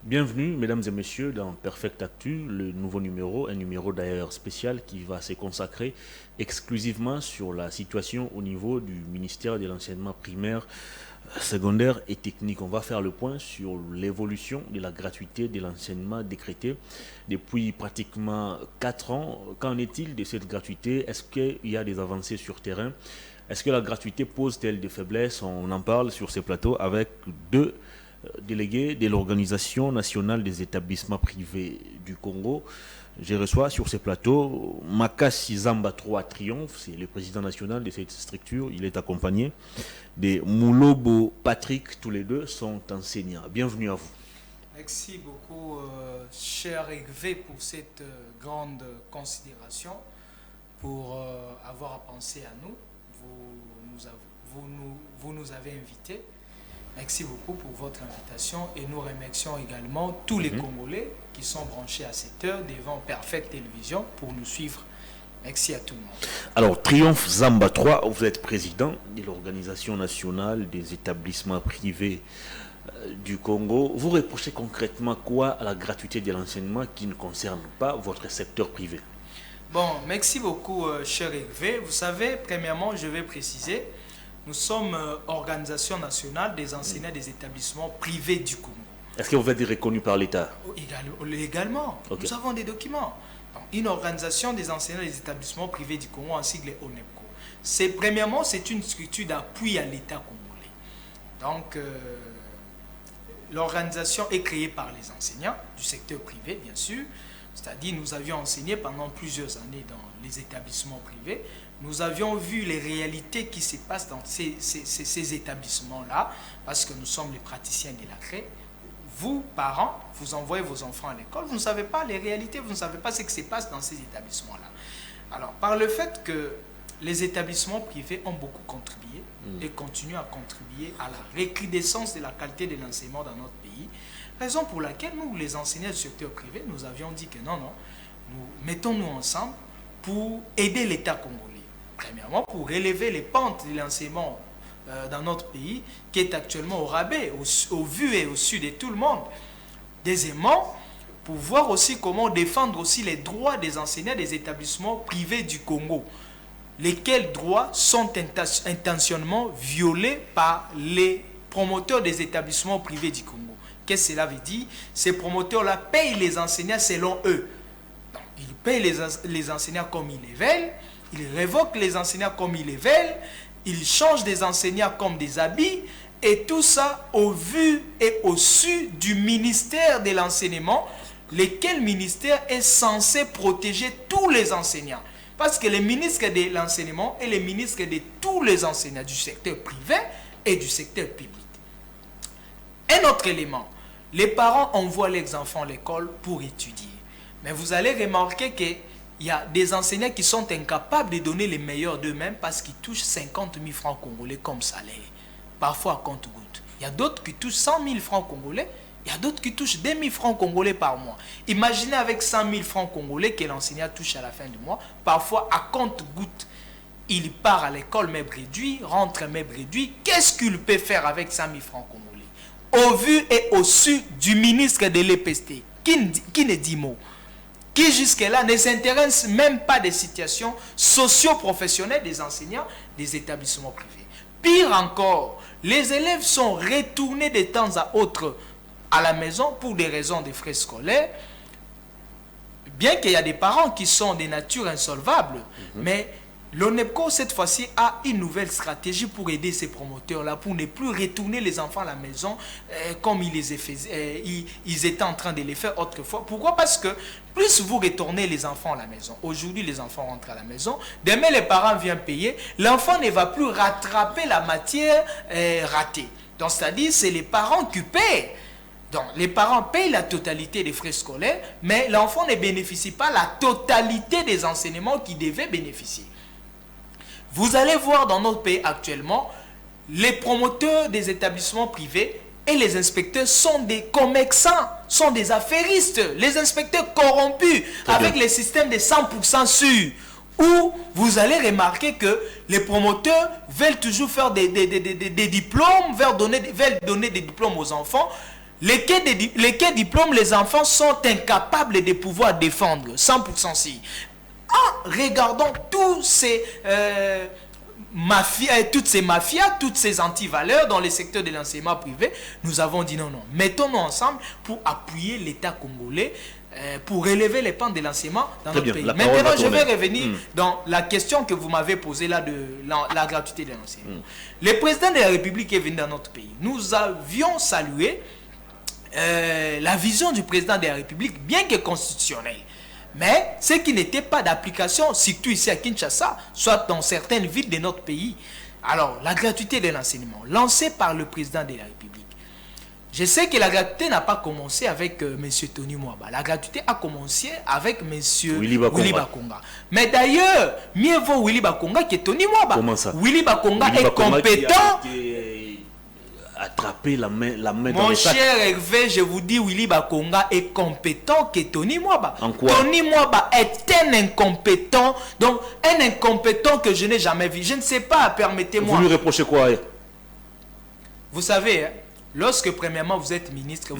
Bienvenue, mesdames et messieurs, dans Perfect Actu, le nouveau numéro, un numéro d'ailleurs spécial qui va se consacrer exclusivement sur la situation au niveau du ministère de l'enseignement primaire, secondaire et technique. On va faire le point sur l'évolution de la gratuité de l'enseignement décrété depuis pratiquement 4 ans. Qu'en est-il de cette gratuité? Est-ce qu'il y a des avancées sur terrain? Est-ce que la gratuité pose-t-elle des faiblesses? On en parle sur ces plateaux avec deux délégué de l'Organisation nationale des établissements privés du Congo. Je reçois sur ces plateaux Makassi Zamba 3 Triomphe, c'est le président national de cette structure. Il est accompagné de Moulobo Patrick, tous les deux sont enseignants. Bienvenue à vous. Merci beaucoup, cher Hervé, pour cette grande considération, pour avoir pensé à nous. Vous nous avez invités. Merci beaucoup pour votre invitation et nous remercions également tous les Congolais qui sont branchés à cette heure devant Perfect Télévision pour nous suivre. Merci à tout le monde. Alors, Triomphe Zamba 3, vous êtes président de l'Organisation nationale des établissements privés du Congo. Vous reprochez concrètement quoi à la gratuité de l'enseignement qui ne concerne pas votre secteur privé? Bon, merci beaucoup, cher Hervé. Vous savez, premièrement, je vais préciser, nous sommes organisation nationale des enseignants des établissements privés du Congo. Est-ce que vous êtes reconnu par l'État? Également, okay. Nous avons des documents. Donc, une organisation des enseignants des établissements privés du Congo, en sigle ONEPCO. Premièrement, c'est une structure d'appui à l'État congolais. Donc, l'organisation est créée par les enseignants du secteur privé, bien sûr. C'est-à-dire, nous avions enseigné pendant plusieurs années dans les établissements privés. Nous avions vu les réalités qui se passent dans ces établissements-là, parce que nous sommes les praticiens de la CRE. Vous, parents, vous envoyez vos enfants à l'école, vous ne savez pas les réalités, vous ne savez pas ce qui se passe dans ces établissements-là. Alors, par le fait que les établissements privés ont beaucoup contribué et continuent à contribuer à la recrudescence de la qualité de l'enseignement dans notre pays, raison pour laquelle nous, les enseignants du secteur privé, nous avions dit que non, nous mettons-nous ensemble pour aider l'État congolais. Premièrement, pour relever les pentes de l'enseignement dans notre pays, qui est actuellement au rabais, au vu et au su de tout le monde. Deuxièmement, pour voir aussi comment défendre aussi les droits des enseignants des établissements privés du Congo, lesquels droits sont intentionnellement violés par les promoteurs des établissements privés du Congo. Qu'est-ce que cela veut dire? Ces promoteurs-là payent les enseignants selon eux. Donc, ils payent les enseignants comme ils les veulent, ils révoquent les enseignants comme ils les veulent, ils changent des enseignants comme des habits, et tout ça au vu et au su du ministère de l'enseignement, lequel ministère est censé protéger tous les enseignants. Parce que le ministre de l'enseignement est le ministre de tous les enseignants du secteur privé et du secteur public. Un autre élément, les parents envoient leurs enfants à l'école pour étudier. Mais vous allez remarquer qu'il y a des enseignants qui sont incapables de donner les meilleurs d'eux-mêmes parce qu'ils touchent 50 000 francs congolais comme salaire, parfois à compte-gouttes. Il y a d'autres qui touchent 100 000 francs congolais, il y a d'autres qui touchent 2 000 francs congolais par mois. Imaginez avec 100 000 francs congolais que l'enseignant touche à la fin du mois, parfois à compte-gouttes. Il part à l'école meuble réduit, rentre meuble réduit. Qu'est-ce qu'il peut faire avec 100 000 francs congolais? Au vu et au su du ministre de l'EPST, qui ne dit mot, qui jusque-là ne s'intéresse même pas des situations socio-professionnelles des enseignants des établissements privés. Pire encore, les élèves sont retournés de temps à autre à la maison pour des raisons de frais scolaires, bien qu'il y a des parents qui sont de nature insolvable, mais l'ONEPCO, cette fois-ci, a une nouvelle stratégie pour aider ces promoteurs-là, pour ne plus retourner les enfants à la maison comme ils étaient en train de les faire autrefois. Pourquoi? Parce que plus vous retournez les enfants à la maison, aujourd'hui les enfants rentrent à la maison, demain les parents viennent payer, l'enfant ne va plus rattraper la matière ratée. Donc, c'est-à-dire c'est les parents qui paient. Donc, les parents payent la totalité des frais scolaires, mais l'enfant ne bénéficie pas la totalité des enseignements qu'il devait bénéficier. Vous allez voir dans notre pays actuellement, les promoteurs des établissements privés et les inspecteurs sont des commerçants, sont des affairistes, les inspecteurs corrompus avec les systèmes de 100% sûrs, où vous allez remarquer que les promoteurs veulent toujours faire des diplômes, veulent donner des diplômes aux enfants, lesquels diplômes les enfants sont incapables de pouvoir défendre, 100% si. En regardant tous ces toutes ces mafias, toutes ces antivaleurs dans le secteur de l'enseignement privé, nous avons dit non, mettons-nous ensemble pour appuyer l'État congolais, pour relever les pans de l'enseignement dans notre pays. Maintenant, je vais revenir dans la question que vous m'avez posée là de la gratuité de l'enseignement. Le président de la République est venu dans notre pays. Nous avions salué la vision du président de la République, bien que constitutionnelle. Mais ce qui n'était pas d'application, surtout ici à Kinshasa, soit dans certaines villes de notre pays. Alors, la gratuité de l'enseignement, lancée par le président de la République. Je sais que la gratuité n'a pas commencé avec M. Tony Mwaba. La gratuité a commencé avec M. Willy Bakonga. Mais d'ailleurs, mieux vaut Willy Bakonga que Tony Mwaba. Comment ça? Willy Bakonga est compétent. Attraper la main dans mon cher Hervé, je vous dis, Willy Bakonga est compétent que Tony Mwaba. En quoi? Tony Mwaba est un incompétent, donc un incompétent que je n'ai jamais vu. Je ne sais pas, permettez-moi. Vous lui reprochez quoi? Vous savez, hein, lorsque premièrement vous êtes ministre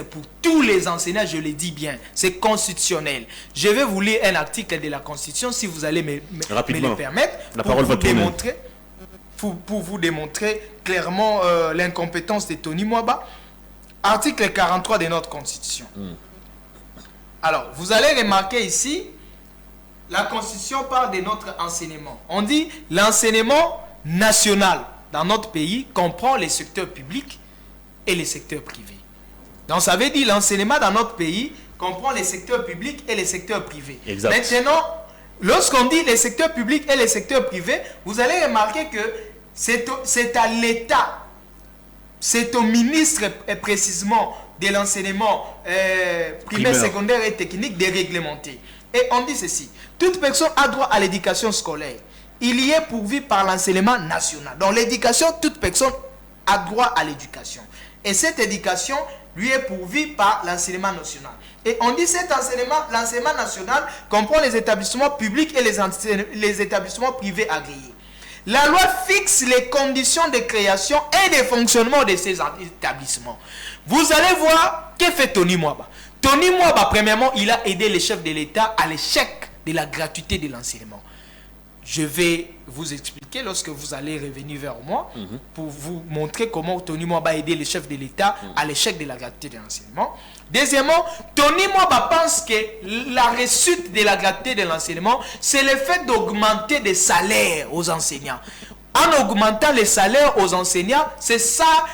pour tous les enseignants, je le dis bien, c'est constitutionnel. Je vais vous lire un article de la Constitution si vous allez me le permettre. La parole va tourner. Pour vous démontrer clairement l'incompétence de Tony Mwaba. Article 43 de notre Constitution. Alors, vous allez remarquer ici, la Constitution parle de notre enseignement. On dit l'enseignement national dans notre pays comprend les secteurs publics et les secteurs privés. Donc, ça veut dire l'enseignement dans notre pays comprend les secteurs publics et les secteurs privés. Exact. Maintenant, lorsqu'on dit les secteurs publics et les secteurs privés, vous allez remarquer que c'est à l'État, c'est au ministre précisément de l'enseignement primaire, secondaire et technique de réglementer. Et on dit ceci, toute personne a droit à l'éducation scolaire. Il y est pourvu par l'enseignement national. Dans l'éducation, toute personne a droit à l'éducation. Et cette éducation lui est pourvue par l'enseignement national. Et on dit cet enseignement, l'enseignement national comprend les établissements publics et les établissements privés agréés. La loi fixe les conditions de création et de fonctionnement de ces établissements. Vous allez voir que fait Tony Mwaba. Tony Mwaba, premièrement, il a aidé les chefs de l'État à l'échec de la gratuité de l'enseignement. Je vais vous expliquer lorsque vous allez revenir vers moi pour vous montrer comment Tony Mwaba a aidé les chefs de l'État à l'échec de la gratuité de l'enseignement. Deuxièmement, Tony Mwaba pense que la réussite de la gratuité de l'enseignement, c'est le fait d'augmenter des salaires aux enseignants. En augmentant les salaires aux enseignants, c'est ça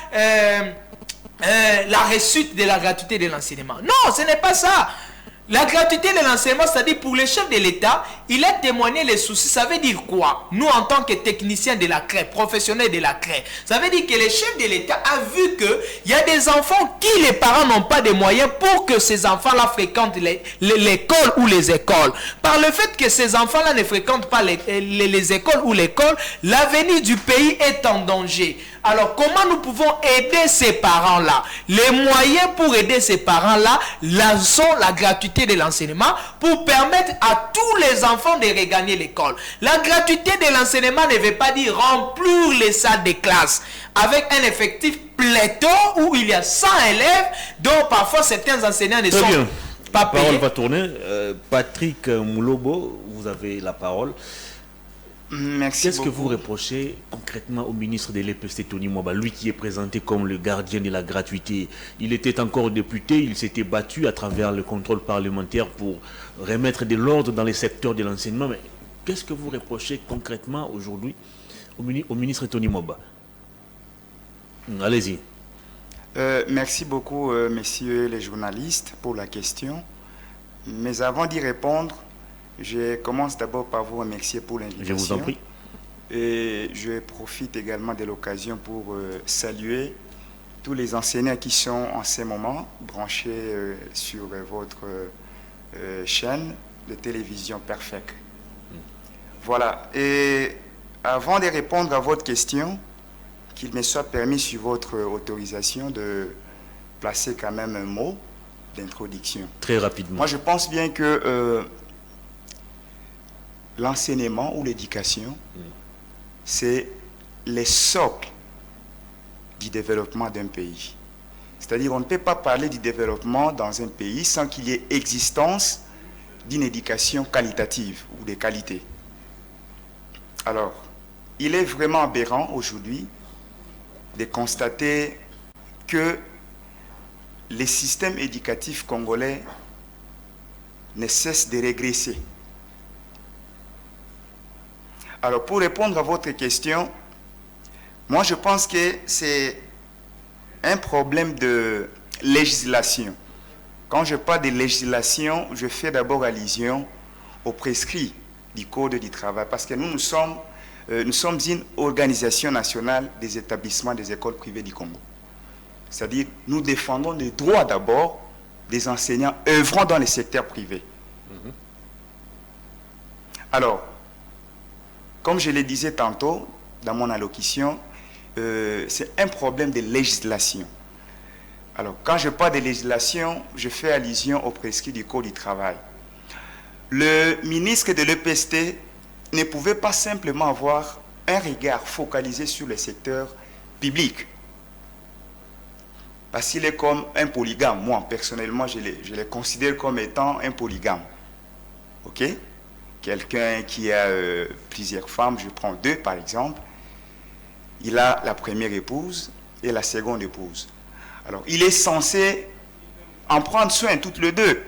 la réussite de la gratuité de l'enseignement. Non, ce n'est pas ça. La gratuité de l'enseignement, c'est-à-dire pour les chefs de l'État, il a témoigné les soucis. Ça veut dire quoi? Nous, en tant que techniciens de la CRE, professionnels de la CRE, ça veut dire que les chefs de l'État ont vu qu'il y a des enfants qui les parents n'ont pas de moyens pour que ces enfants-là fréquentent l'école ou les écoles. Par le fait que ces enfants-là ne fréquentent pas les écoles ou l'école, l'avenir du pays est en danger. Alors, comment nous pouvons aider ces parents-là? Les moyens pour aider ces parents-là sont la gratuité de l'enseignement pour permettre à tous les enfants de regagner l'école. La gratuité de l'enseignement ne veut pas dire remplir les salles de classe avec un effectif pléthore où il y a 100 élèves dont parfois certains enseignants ne sont pas payés. La parole va tourner. Patrick Moulobo, vous avez la parole. Merci. Qu'est-ce que vous reprochez concrètement au ministre de l'EPST, Tony Mwaba, lui qui est présenté comme le gardien de la gratuité? Il était encore député, il s'était battu à travers le contrôle parlementaire pour remettre de l'ordre dans les secteurs de l'enseignement. Mais qu'est-ce que vous reprochez concrètement aujourd'hui au ministre Tony Mwaba? Allez-y. Merci beaucoup, messieurs les journalistes, pour la question. Mais avant d'y répondre, je commence d'abord par vous remercier pour l'invitation. Je vous en prie. Et je profite également de l'occasion pour saluer tous les enseignants qui sont en ce moment branchés sur votre chaîne de télévision Perfect. Voilà. Et avant de répondre à votre question, qu'il me soit permis, sur votre autorisation, de placer quand même un mot d'introduction. Très rapidement. Moi, je pense bien que l'enseignement ou l'éducation, c'est les socles du développement d'un pays. C'est-à-dire on ne peut pas parler du développement dans un pays sans qu'il y ait existence d'une éducation qualitative ou de qualité. Alors, il est vraiment aberrant aujourd'hui de constater que les systèmes éducatifs congolais ne cessent de régresser. Alors, pour répondre à votre question, moi je pense que c'est un problème de législation. Quand je parle de législation, je fais d'abord allusion aux prescrits du Code du travail, parce que nous sommes une organisation nationale des établissements des écoles privées du Congo. C'est-à-dire, nous défendons les droits d'abord des enseignants œuvrant dans le secteur privé. Alors, comme je le disais tantôt dans mon allocution, c'est un problème de législation. Alors, quand je parle de législation, je fais allusion au prescrit du Code du travail. Le ministre de l'EPST ne pouvait pas simplement avoir un regard focalisé sur le secteur public. Parce qu'il est comme un polygame. Moi, personnellement, je le considère comme étant un polygame. OK? Quelqu'un qui a plusieurs femmes, je prends 2 par exemple, il a la première épouse et la seconde épouse. Alors, il est censé en prendre soin toutes les 2.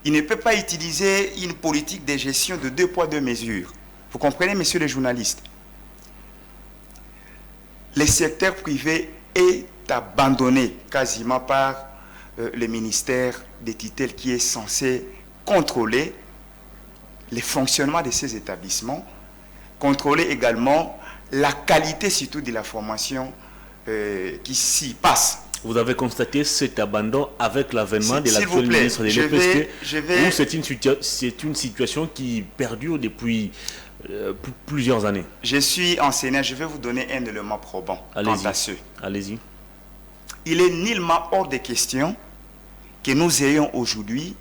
Il ne peut pas utiliser une politique de gestion de 2 poids 2 mesures. Vous comprenez, messieurs les journalistes? Le secteur privé est abandonné quasiment par le ministère des tutelles qui est censé contrôler le fonctionnement de ces établissements, contrôler également la qualité surtout de la formation qui s'y passe. Vous avez constaté cet abandon avec l'avènement de l'actuel ministre de l'EPST, ou c'est une situation qui perdure depuis plusieurs années? Je suis enseignant, je vais vous donner un élément probant quant à ce. Allez-y. Il est nullement hors de question que nous ayons aujourd'hui,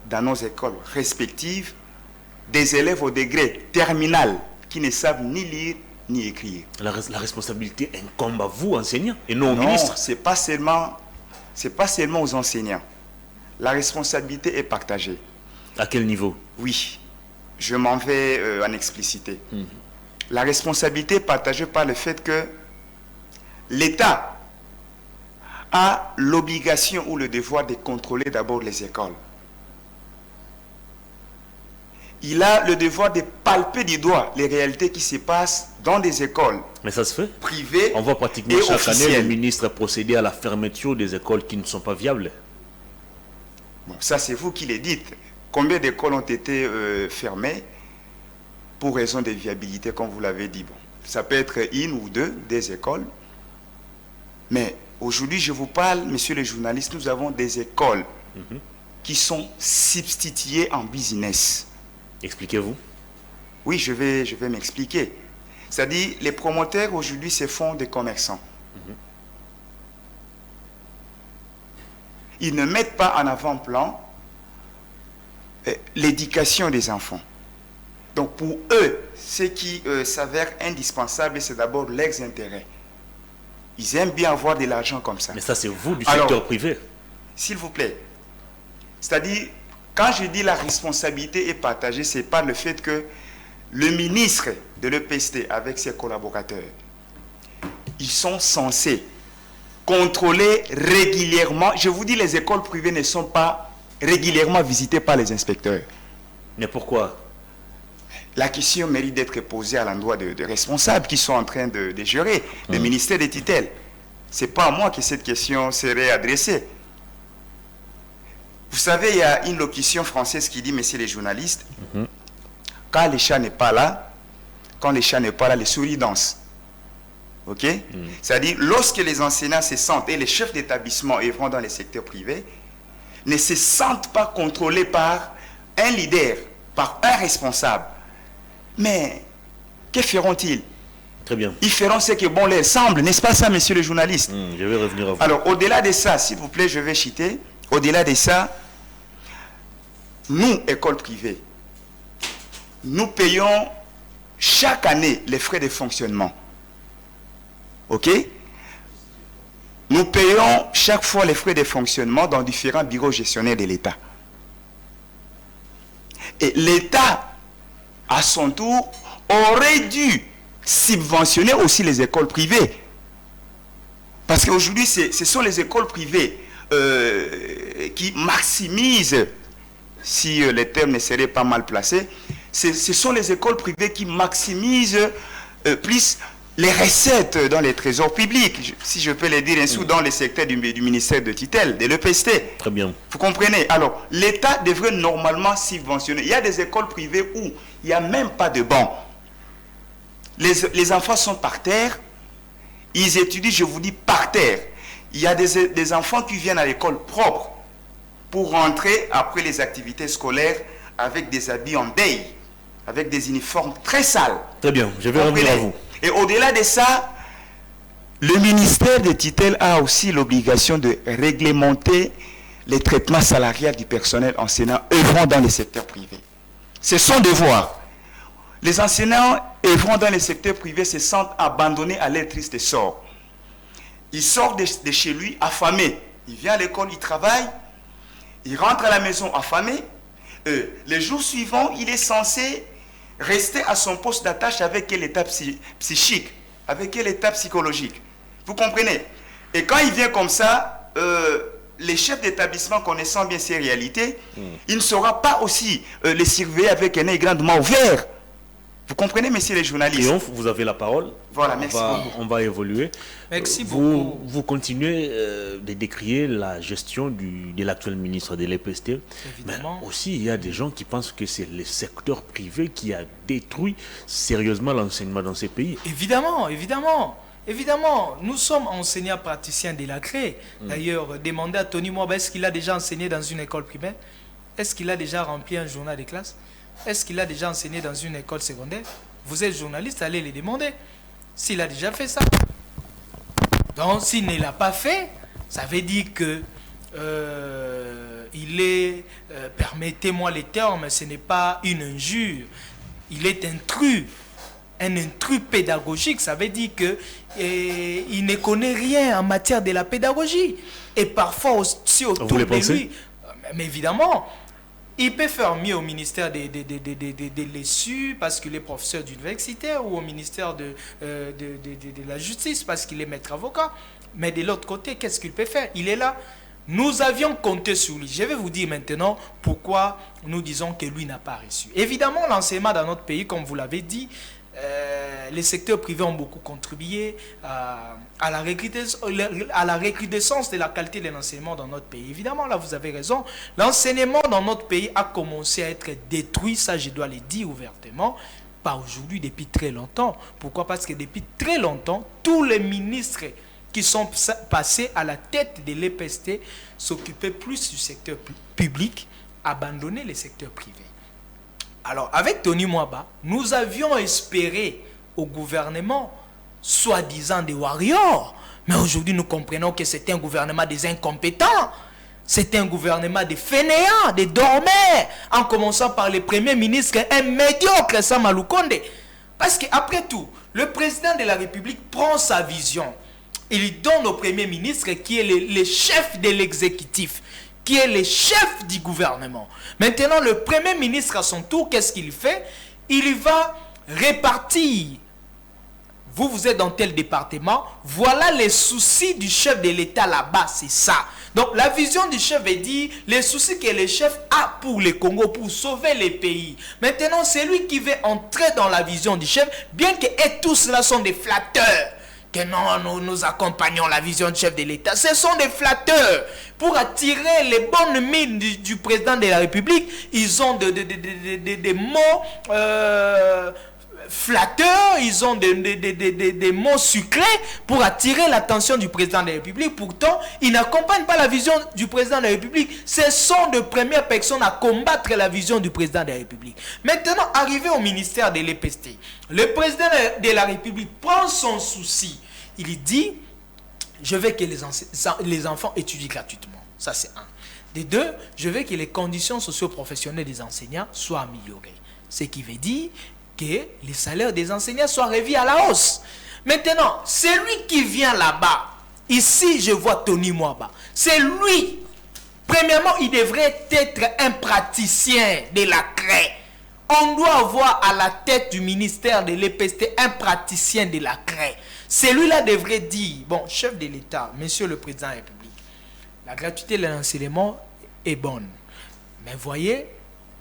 dans nos écoles respectives, des élèves au degré terminal qui ne savent ni lire ni écrire. La responsabilité incombe à vous, enseignants, et non au ministre. Non, ce n'est pas seulement aux enseignants. La responsabilité est partagée. À quel niveau? Oui, je m'en vais en expliciter. La responsabilité est partagée par le fait que l'État a l'obligation ou le devoir de contrôler d'abord les écoles. Il a le devoir de palper du doigt les réalités qui se passent dans des écoles. Mais ça se fait privées. On voit pratiquement chaque année le ministre procéder à la fermeture des écoles qui ne sont pas viables. Bon, ça c'est vous qui le dites. Combien d'écoles ont été fermées pour raison de viabilité, comme vous l'avez dit? Bon, ça peut être 1 ou 2 des écoles. Mais aujourd'hui, je vous parle, messieurs les journalistes, nous avons des écoles qui sont substituées en business. Expliquez-vous. Oui, je vais m'expliquer. C'est-à-dire, les promoteurs aujourd'hui se font des commerçants. Ils ne mettent pas en avant-plan l'éducation des enfants. Donc pour eux, ce qui s'avère indispensable, c'est d'abord leurs intérêts. Ils aiment bien avoir de l'argent comme ça. Mais ça, c'est vous du secteur privé. S'il vous plaît. C'est-à-dire, quand je dis la responsabilité est partagée, c'est pas le fait que le ministre de l'EPST avec ses collaborateurs, ils sont censés contrôler régulièrement. Je vous dis, les écoles privées ne sont pas régulièrement visitées par les inspecteurs. Mais pourquoi? La question mérite d'être posée à l'endroit de responsables qui sont en train de gérer le ministère des tutelles. Ce n'est pas à moi que cette question serait adressée. Vous savez, il y a une locution française qui dit, messieurs les journalistes, quand le chat n'est pas là, les souris dansent. OK? C'est-à-dire, lorsque les enseignants se sentent, et les chefs d'établissement œuvrant dans les secteurs privés, ne se sentent pas contrôlés par un leader, par un responsable, mais que feront-ils? Très bien. Ils feront ce que bon leur semble, n'est-ce pas ça, messieurs les journalistes? Je vais revenir à vous. Alors, au-delà de ça, s'il vous plaît, je vais citer, au-delà de ça, nous, écoles privées, nous payons chaque année les frais de fonctionnement. OK? nous payons chaque fois les frais de fonctionnement dans différents bureaux gestionnaires de l'État. Et l'État, à son tour, aurait dû subventionner aussi les écoles privées. Parce qu'aujourd'hui, ce sont les écoles privées qui maximisent, si les termes ne seraient pas mal placés, ce sont les écoles privées qui maximisent plus les recettes dans les trésors publics, si je peux le dire ainsi, dans les secteurs du ministère de tutelle, de l'EPST. Très bien. Vous comprenez? Alors, l'État devrait normalement subventionner. Il y a des écoles privées où il n'y a même pas de bancs. Les enfants sont par terre, ils étudient, je vous dis, par terre. Il y a des enfants qui viennent à l'école propre pour rentrer après les activités scolaires avec des habits en deuil, avec des uniformes très sales. Très bien, je vais revenir à vous. Et au-delà de ça, le ministère de tutelle a aussi l'obligation de réglementer les traitements salariaux du personnel enseignant œuvrant dans le secteur privé. C'est son devoir. Les enseignants œuvrant dans le secteur privé se sentent abandonnés à leur triste sort. Il sort de chez lui affamé. Il vient à l'école, il travaille, il rentre à la maison affamé. Les jours suivants, il est censé rester à son poste d'attache avec quel état psychique, avec quel état psychologique. Vous comprenez? Et quand il vient comme ça, les chefs d'établissement connaissant bien ces réalités, il ne saura pas aussi les surveiller avec un œil grandement ouvert. Vous comprenez, messieurs les journalistes? Triomphe, vous avez la parole. Voilà, merci beaucoup. On va évoluer. Merci beaucoup. Vous continuez de décrier la gestion de l'actuel ministre de l'EPST. Évidemment. Mais aussi, il y a des gens qui pensent que c'est le secteur privé qui a détruit sérieusement l'enseignement dans ces pays. Évidemment, évidemment. Évidemment, nous sommes enseignants praticiens de la CRE. D'ailleurs, demandez à Tony Mwaba, est-ce qu'il a déjà enseigné dans une école primaire? Est-ce qu'il a déjà rempli un journal de classe? Est-ce qu'il a déjà enseigné dans une école secondaire? Vous êtes journaliste, allez les demander s'il a déjà fait ça. Donc, s'il ne l'a pas fait, ça veut dire que il est, permettez-moi les termes, ce n'est pas une injure, il est intrus, un intrus pédagogique. Ça veut dire que il ne connaît rien en matière de la pédagogie. Et parfois aussi autour de lui, mais évidemment, il peut faire mieux au ministère de l'ESU parce qu'il est professeur d'université, ou au ministère de la justice parce qu'il est maître avocat. Mais de l'autre côté, qu'est-ce qu'il peut faire? Il est là. Nous avions compté sur lui. Je vais vous dire maintenant pourquoi nous disons que lui n'a pas reçu. Évidemment, l'enseignement dans notre pays, comme vous l'avez dit, les secteurs privés ont beaucoup contribué à la recrudescence de la qualité de l'enseignement dans notre pays. Évidemment, là, vous avez raison. L'enseignement dans notre pays a commencé à être détruit, ça, je dois le dire ouvertement, pas aujourd'hui, depuis très longtemps. Pourquoi? Parce que depuis très longtemps, tous les ministres qui sont passés à la tête de l'EPST s'occupaient plus du secteur public, abandonnaient les secteurs privés. Alors, avec Tony Mwaba, nous avions espéré au gouvernement, soi-disant des warriors, mais aujourd'hui nous comprenons que c'est un gouvernement des incompétents, c'est un gouvernement des fainéants, des dormeurs, en commençant par le premier ministre, un médiocre, Sama Lukonde. Parce qu'après tout, le président de la République prend sa vision, il donne au premier ministre qui est le chef de l'exécutif, qui est le chef du gouvernement. Maintenant, le premier ministre, à son tour, qu'est-ce qu'il fait? Il va répartir. Vous êtes dans tel département, voilà les soucis du chef de l'État là-bas, c'est ça. Donc, la vision du chef est dit, les soucis que le chef a pour le Congo, pour sauver les pays. Maintenant, c'est lui qui veut entrer dans la vision du chef, bien que tous cela sont des flatteurs. Que non, nous accompagnons la vision du chef de l'État. Ce sont des flatteurs. Pour attirer les bonnes mines du président de la République, ils ont des mots flatteurs, ils ont des mots sucrés pour attirer l'attention du président de la République. Pourtant, ils n'accompagnent pas la vision du président de la République. Ce sont de premières personnes à combattre la vision du président de la République. Maintenant, arrivé au ministère de l'EPST, le président de la République prend son souci. Il dit, je veux que les enfants étudient gratuitement. Ça, c'est un. De deux, je veux que les conditions socio-professionnelles des enseignants soient améliorées. Ce qui veut dire que les salaires des enseignants soient revus à la hausse. Maintenant, celui qui vient là-bas, Ici, je vois Tony Mwaba. C'est lui. Premièrement, il devrait être un praticien de la craie. On doit avoir à la tête du ministère de l'EPST un praticien de la craie. Celui-là devrait dire, bon, chef de l'État, monsieur le président de la République, la gratuité de l'enseignement est bonne. Mais voyez,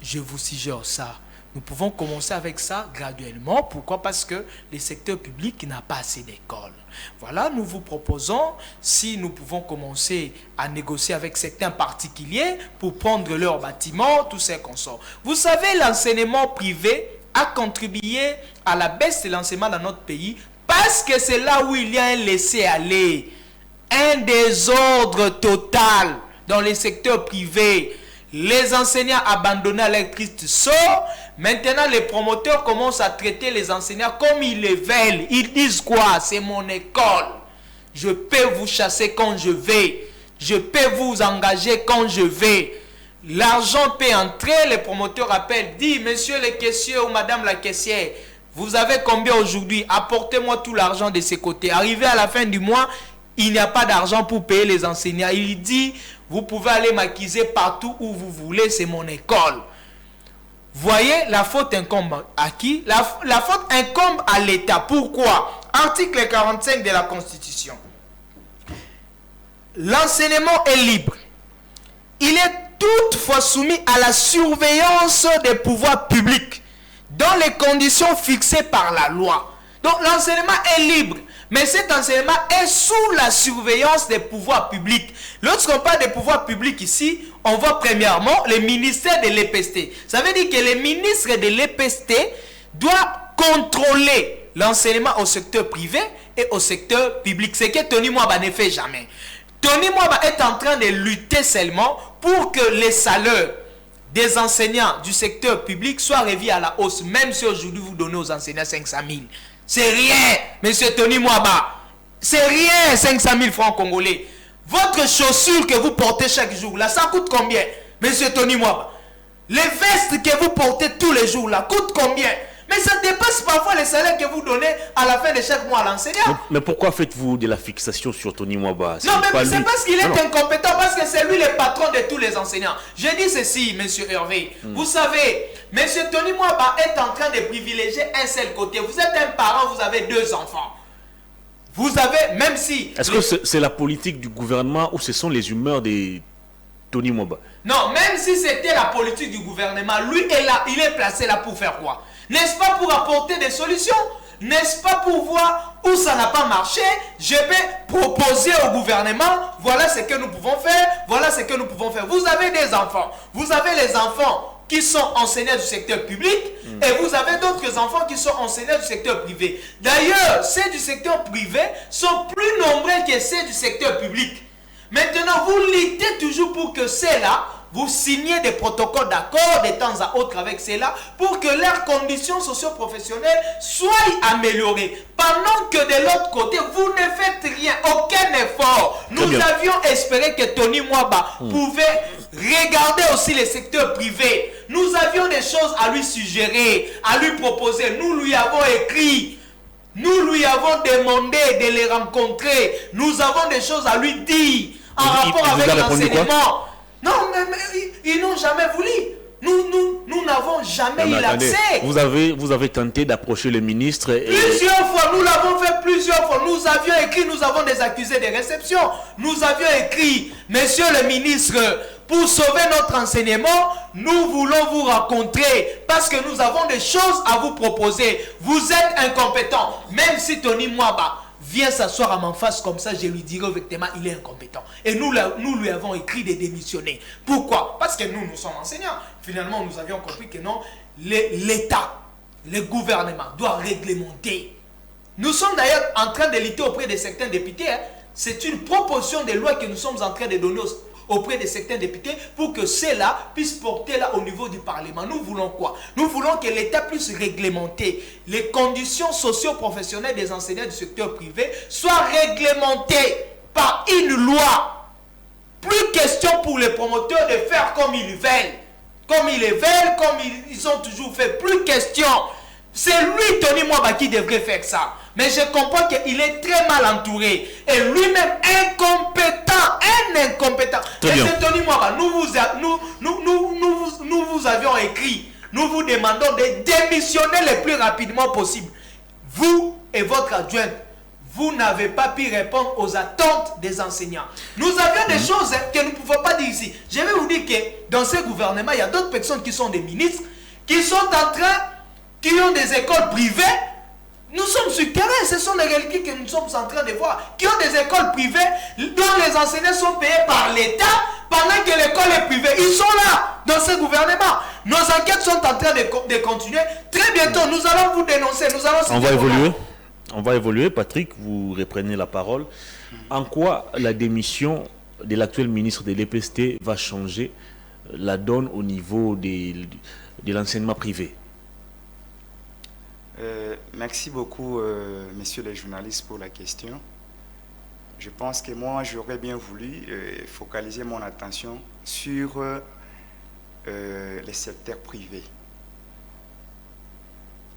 je vous suggère ça. Nous pouvons commencer avec ça graduellement. Pourquoi? Parce que le secteur public n'a pas assez d'écoles. Voilà, nous vous proposons, si nous pouvons commencer à négocier avec certains particuliers pour prendre leurs bâtiments, tout ce qu'on sort. Vous savez, l'enseignement privé a contribué à la baisse de l'enseignement dans notre pays parce que c'est là où il y a un laisser-aller, un désordre total dans les secteurs privés. Les enseignants abandonnés à leur triste sort. Maintenant, les promoteurs commencent à traiter les enseignants comme ils les veulent. Ils disent quoi? C'est mon école. Je peux vous chasser quand je vais. Je peux vous engager quand je vais. L'argent peut entrer. Les promoteurs appellent. Dit, monsieur le caissier ou madame la caissière, vous avez combien aujourd'hui? Apportez-moi tout l'argent de ces côtés. Arrivé à la fin du mois, il n'y a pas d'argent pour payer les enseignants. Il dit, vous pouvez aller m'acquiser partout où vous voulez, c'est mon école. Voyez, la faute incombe à qui? La faute incombe à l'État. Pourquoi? Article 45 de la Constitution. L'enseignement est libre. Il est toutefois soumis à la surveillance des pouvoirs publics dans les conditions fixées par la loi. Donc l'enseignement est libre. Mais cet enseignement est sous la surveillance des pouvoirs publics. Lorsqu'on parle des pouvoirs publics ici, on voit premièrement le ministère de l'EPST. Ça veut dire que le ministre de l'EPST doit contrôler l'enseignement au secteur privé et au secteur public. Ce que Tony Mwaba ne fait jamais. Tony Mwaba est en train de lutter seulement pour que les salaires des enseignants du secteur public soient revus à la hausse, même si aujourd'hui vous donnez aux enseignants 500 000. C'est rien, monsieur Tony Mwaba. C'est rien, 500 000 francs congolais. Votre chaussure que vous portez chaque jour, là, ça coûte combien, monsieur Tony Mwaba? Les vestes que vous portez tous les jours, là, coûtent combien? Mais ça dépasse parfois les salaires que vous donnez à la fin de chaque mois à l'enseignant. Mais pourquoi faites-vous de la fixation sur Tony Mwaba? Non, mais c'est parce qu'il est incompétent, parce que c'est lui le patron de tous les enseignants. Je dis ceci, monsieur Hervé. Vous savez, monsieur Tony Mwaba est en train de privilégier un seul côté. Vous êtes un parent, vous avez 2 enfants. Vous avez, même si... Est-ce que c'est la politique du gouvernement ou ce sont les humeurs de Tony Mwaba? Non, même si c'était la politique du gouvernement, lui est là, il est placé là pour faire quoi? N'est-ce pas pour apporter des solutions? N'est-ce pas pour voir où ça n'a pas marché? Je vais proposer au gouvernement, voilà ce que nous pouvons faire, voilà ce que nous pouvons faire. Vous avez des enfants, vous avez les enfants qui sont enseignants du secteur public et vous avez d'autres enfants qui sont enseignants du secteur privé. D'ailleurs, ceux du secteur privé sont plus nombreux que ceux du secteur public. Maintenant, vous luttez toujours pour que ceux-là, vous signez des protocoles d'accord de temps à autre avec ceux-là pour que leurs conditions socio-professionnelles soient améliorées. Pendant que de l'autre côté, vous ne faites rien, aucun effort. Nous avions espéré que Tony Mwaba pouvait regarder aussi les secteurs privés. Nous avions des choses à lui suggérer, à lui proposer. Nous lui avons écrit. Nous lui avons demandé de les rencontrer. Nous avons des choses à lui dire en rapport avec l'enseignement. Non, mais ils n'ont jamais voulu. Nous n'avons jamais eu l'accès. Vous avez tenté d'approcher le ministre. Plusieurs fois, nous l'avons fait plusieurs fois. Nous avions écrit, nous avons des accusés de réception. Nous avions écrit, monsieur le ministre, pour sauver notre enseignement, nous voulons vous rencontrer parce que nous avons des choses à vous proposer. Vous êtes incompétent. Même si Tony Mwaba vient s'asseoir à ma face comme ça, je lui dirai effectivement il est incompétent. Et nous lui avons écrit de démissionner. Pourquoi? Parce que nous sommes enseignants. Finalement, nous avions compris que non, l'État, le gouvernement doit réglementer. Nous sommes d'ailleurs en train de lutter auprès de certains députés. C'est une proposition de loi que nous sommes en train de donner auprès de certains députés pour que ceux-là puissent porter là au niveau du Parlement. Nous voulons quoi? Nous voulons que l'État puisse réglementer les conditions socio-professionnelles des enseignants du secteur privé soient réglementées par une loi. Plus question pour les promoteurs de faire comme ils veulent. Comme ils le veulent, comme ils ont toujours fait. Plus question. C'est lui, Tony Mwaba, qui devrait faire ça. Mais je comprends qu'il est très mal entouré. Et lui-même incompétent. Un incompétent. Très bien. Tony Mwaba, nous vous avions écrit. Nous vous demandons de démissionner le plus rapidement possible. Vous et votre adjointe, vous n'avez pas pu répondre aux attentes des enseignants. Nous avions des choses que nous ne pouvons pas dire ici. Je vais vous dire que dans ce gouvernement, il y a d'autres personnes qui sont des ministres, qui sont en train, qui ont des écoles privées. Nous sommes sur le terrain, ce sont les réalités que nous sommes en train de voir, qui ont des écoles privées dont les enseignants sont payés par l'État pendant que l'école est privée. Ils sont là, dans ce gouvernement. Nos enquêtes sont en train de continuer. Très bientôt, nous allons vous dénoncer. Nous allons On va évoluer. Patrick, vous reprenez la parole. En quoi la démission de l'actuel ministre de l'EPST va changer la donne au niveau de l'enseignement privé? Merci beaucoup, messieurs les journalistes, pour la question. Je pense que moi, j'aurais bien voulu focaliser mon attention sur les secteurs privés,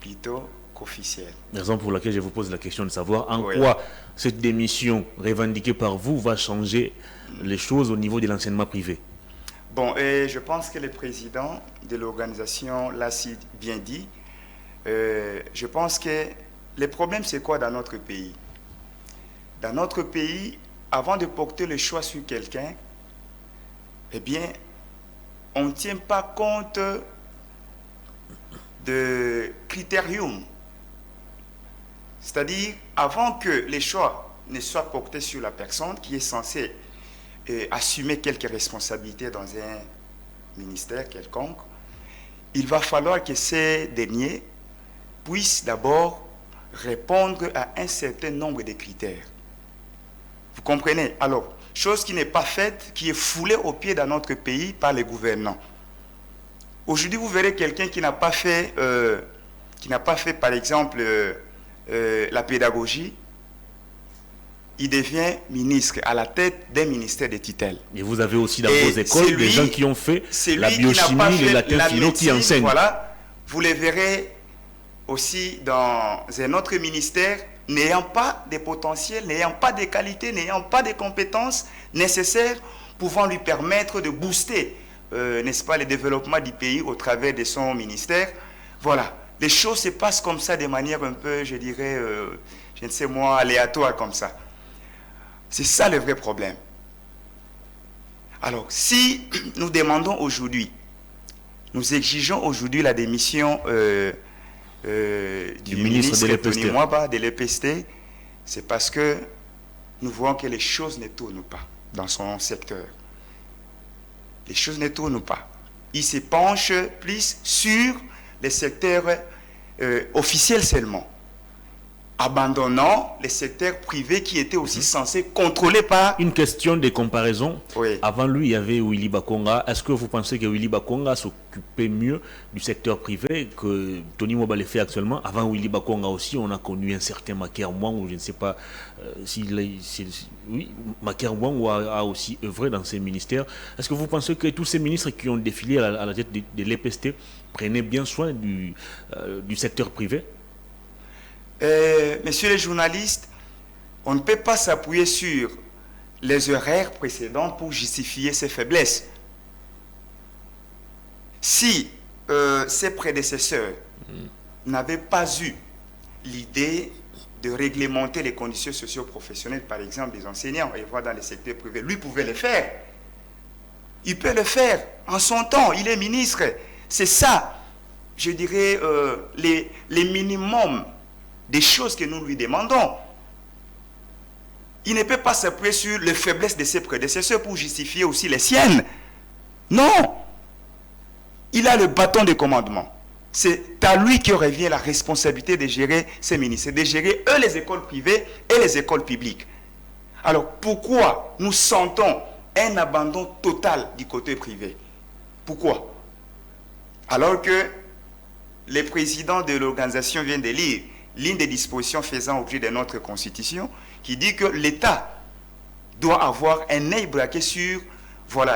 plutôt qu'officiels. Raison pour laquelle je vous pose la question de savoir en quoi cette démission revendiquée par vous va changer les choses au niveau de l'enseignement privé. Bon, et je pense que le président de l'organisation l'a si bien dit. Je pense que le problème, c'est quoi dans notre pays? Dans notre pays, avant de porter le choix sur quelqu'un, eh bien, on ne tient pas compte de critérium. C'est-à-dire, avant que les choix ne soient portés sur la personne qui est censée assumer quelques responsabilités dans un ministère quelconque, il va falloir que ces derniers puissent d'abord répondre à un certain nombre de critères. Vous comprenez? Alors, chose qui n'est pas faite, qui est foulée aux pieds dans notre pays par les gouvernants. Aujourd'hui, vous verrez quelqu'un qui n'a pas fait, par exemple, la pédagogie. Il devient ministre à la tête d'un ministère de tutelle. Et vous avez aussi dans vos écoles des gens qui ont fait la biochimie, le latin philo qui enseignent. Voilà, vous les verrez aussi dans un autre ministère, n'ayant pas de potentiel, n'ayant pas de qualité, n'ayant pas de compétences nécessaires pouvant lui permettre de booster, n'est-ce pas, le développement du pays au travers de son ministère. Voilà, les choses se passent comme ça de manière un peu, je dirais, je ne sais moi, aléatoire comme ça. C'est ça le vrai problème. Alors, si nous demandons aujourd'hui, nous exigeons aujourd'hui la démission du ministre Tony Mwaba de l'EPST, c'est parce que nous voyons que les choses ne tournent pas dans son secteur. Les choses ne tournent pas. Il se penche plus sur les secteurs officiels seulement, abandonnant les secteurs privés qui étaient aussi censés contrôler par... Une question de comparaison. Oui. Avant lui, il y avait Willy Bakonga. Est-ce que vous pensez que Willy Bakonga s'occupait mieux du secteur privé que Tony Mwaba le fait actuellement? Avant Willy Bakonga aussi, on a connu un certain Maker Mwang, ou je ne sais pas oui, Maker Mwang a aussi œuvré dans ces ministères. Est-ce que vous pensez que tous ces ministres qui ont défilé à la tête de l'EPST prenaient bien soin du secteur privé? Messieurs les journalistes, on ne peut pas s'appuyer sur les horaires précédents pour justifier ces faiblesses. Si ses prédécesseurs n'avaient pas eu l'idée de réglementer les conditions socio-professionnelles, par exemple des enseignants, et voir dans les secteurs privés, lui pouvait le faire. Il peut le faire en son temps, il est ministre. C'est ça, je dirais, les minimums des choses que nous lui demandons. Il ne peut pas s'appuyer sur les faiblesses de ses prédécesseurs pour justifier aussi les siennes. Non. Il a le bâton de commandement. C'est à lui que revient la responsabilité de gérer ces ministères, de gérer eux les écoles privées et les écoles publiques. Alors pourquoi nous sentons un abandon total du côté privé? Pourquoi? Alors que le président de l'organisation vient de lire l'une des dispositions faisant objet de notre Constitution, qui dit que l'État doit avoir un œil braqué sur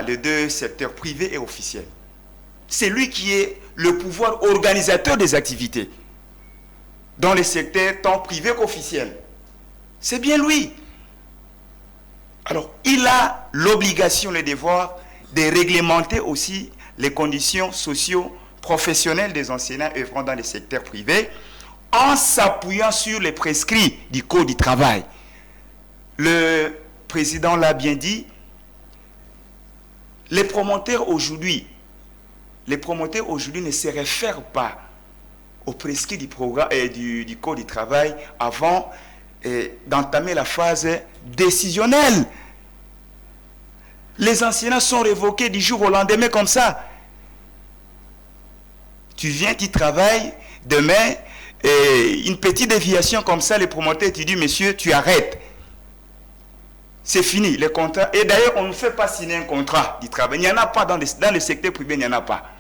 les deux secteurs privés et officiels. C'est lui qui est le pouvoir organisateur des activités. dans le secteur tant privé qu'officiel. C'est bien lui. Alors, il a l'obligation, le devoir de réglementer aussi les conditions socio-professionnelles des enseignants œuvrant dans le secteur privé en s'appuyant sur les prescrits du Code du travail. Le président l'a bien dit, les promoteurs aujourd'hui ne se réfèrent pas aux prescrits du programme du Code du travail avant d'entamer la phase décisionnelle. Les enseignants sont révoqués du jour au lendemain comme ça. Tu viens, tu travailles, demain, une petite déviation comme ça, le promoteur te dit, monsieur, tu arrêtes. C'est fini, le contrat. Et d'ailleurs, on ne fait pas signer un contrat du travail. Il n'y en a pas dans le secteur privé, il n'y en a pas.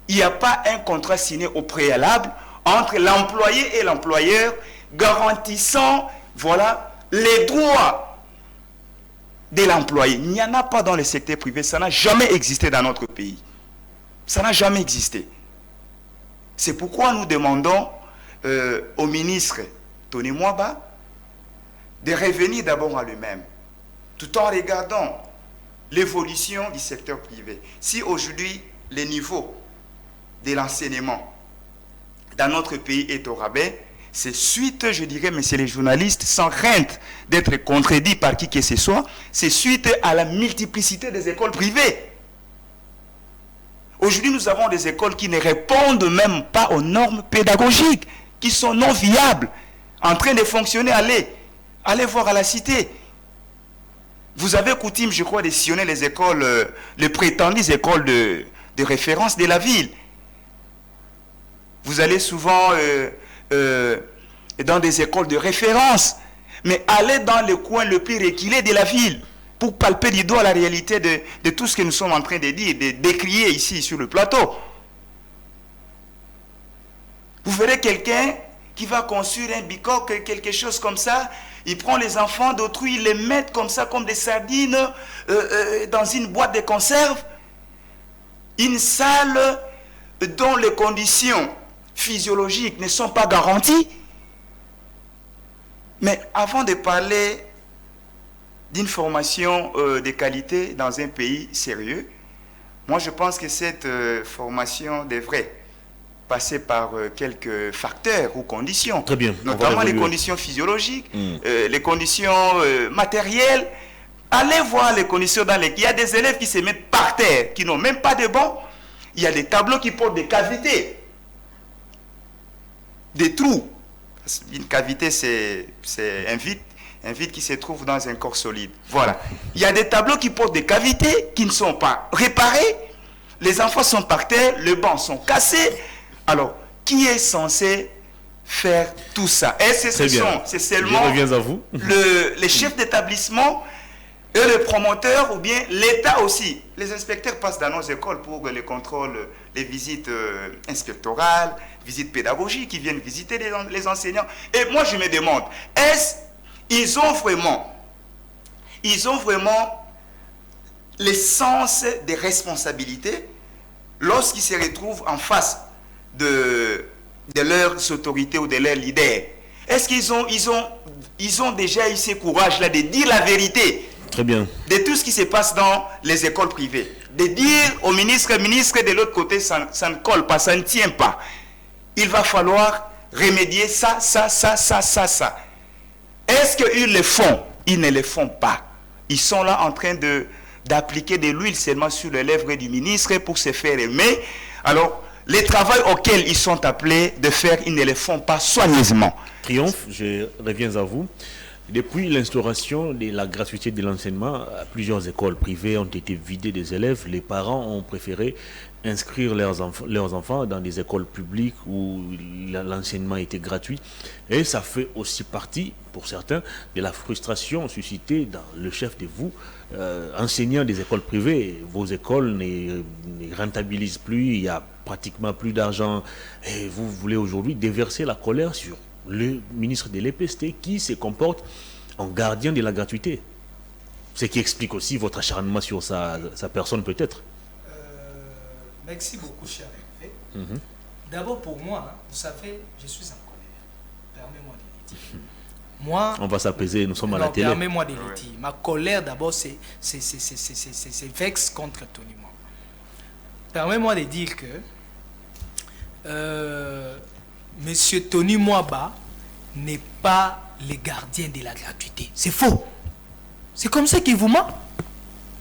Il n'y a pas un contrat signé au préalable entre l'employé et l'employeur garantissant, voilà, les droits de l'employé. Il n'y en a pas dans le secteur privé. Ça n'a jamais existé dans notre pays. Ça n'a jamais existé. C'est pourquoi nous demandons au ministre Tony Mwaba de revenir d'abord à lui-même, tout en regardant l'évolution du secteur privé. Si aujourd'hui, le niveau de l'enseignement dans notre pays est au rabais, c'est suite, je dirais, messieurs les journalistes, sans crainte d'être contredits par qui que ce soit, c'est suite à la multiplicité des écoles privées. Aujourd'hui, nous avons des écoles qui ne répondent même pas aux normes pédagogiques, qui sont non viables, en train de fonctionner. Allez voir à la cité. Vous avez coutume, je crois, de sillonner les écoles, les prétendues écoles de référence de la ville. Vous allez souvent dans des écoles de référence, mais allez dans le coin le plus reculé de la ville pour palper du doigt la réalité de tout ce que nous sommes en train de dire, de décrier ici sur le plateau. Vous verrez quelqu'un qui va construire un bicoque, quelque chose comme ça, il prend les enfants d'autrui, il les met comme ça, comme des sardines, dans une boîte de conserve, une salle dont les conditions physiologiques ne sont pas garanties. Mais avant de parler d'une formation de qualité dans un pays sérieux, moi je pense que cette formation devrait passer par quelques facteurs ou conditions. Très bien. Notamment les conditions physiologiques, les conditions matérielles. Allez voir les conditions dans lesquelles il y a des élèves qui se mettent par terre, qui n'ont même pas de banc. Il y a des tableaux qui portent des cavités, des trous. Une cavité, c'est un vide qui se trouve dans un corps solide. Voilà. Il y a des tableaux qui portent des cavités qui ne sont pas réparés. Les enfants sont par terre, les bancs sont cassés. Alors, qui est censé faire tout ça? Est-ce que c'est seulement les chefs d'établissement et le promoteur ou bien l'État aussi? Les inspecteurs passent dans nos écoles pour les contrôles, les visites inspectorales, visites pédagogiques, qui viennent visiter les enseignants. Et moi, je me demande, est-ce qu'ils ont vraiment le sens des responsabilités lorsqu'ils se retrouvent en face de leurs autorités ou de leurs leaders? Est-ce qu'ils ont déjà eu ce courage-là de dire la vérité? Très bien. De tout ce qui se passe dans les écoles privées. De dire au ministre de l'autre côté, ça ne colle pas, ça ne tient pas. Il va falloir remédier ça. Est-ce qu'ils le font? Ils ne le font pas. Ils sont là en train d'appliquer de l'huile seulement sur les lèvres du ministre pour se faire aimer. Alors, les travaux auxquels ils sont appelés de faire, ils ne le font pas soigneusement. Triomphe, je reviens à vous. Depuis l'instauration de la gratuité de l'enseignement, plusieurs écoles privées ont été vidées des élèves. Les parents ont préféré inscrire leurs enfants dans des écoles publiques où l'enseignement était gratuit. Et ça fait aussi partie, pour certains, de la frustration suscitée dans le chef de vous, enseignants des écoles privées. Vos écoles ne rentabilisent plus, il n'y a pratiquement plus d'argent. Et vous voulez aujourd'hui déverser la colère sur le ministre de l'EPST qui se comporte en gardien de la gratuité. Ce qui explique aussi votre acharnement sur sa personne peut-être. Merci beaucoup, cher Hervé. D'abord pour moi, vous savez, je suis en colère. permets-moi de le dire. Moi, on va s'apaiser, nous sommes à la télé. Permets-moi de le dire. Ma colère, d'abord, c'est vexe contre Tony Mwaba. Permets-moi de dire que Monsieur Tony Mwaba n'est pas le gardien de la gratuité. C'est faux. C'est comme ça qu'il vous ment.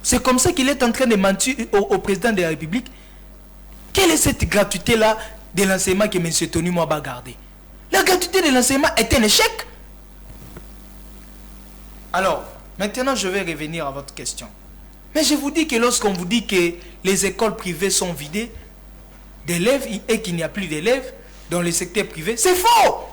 C'est comme ça qu'il est en train de mentir au président de la République. Quelle est cette gratuité-là de l'enseignement que M. Tony Mwaba a gardé? La gratuité de l'enseignement est un échec. Alors, maintenant je vais revenir à votre question. Mais je vous dis que lorsqu'on vous dit que les écoles privées sont vidées d'élèves et qu'il n'y a plus d'élèves dans le secteur privé, c'est faux.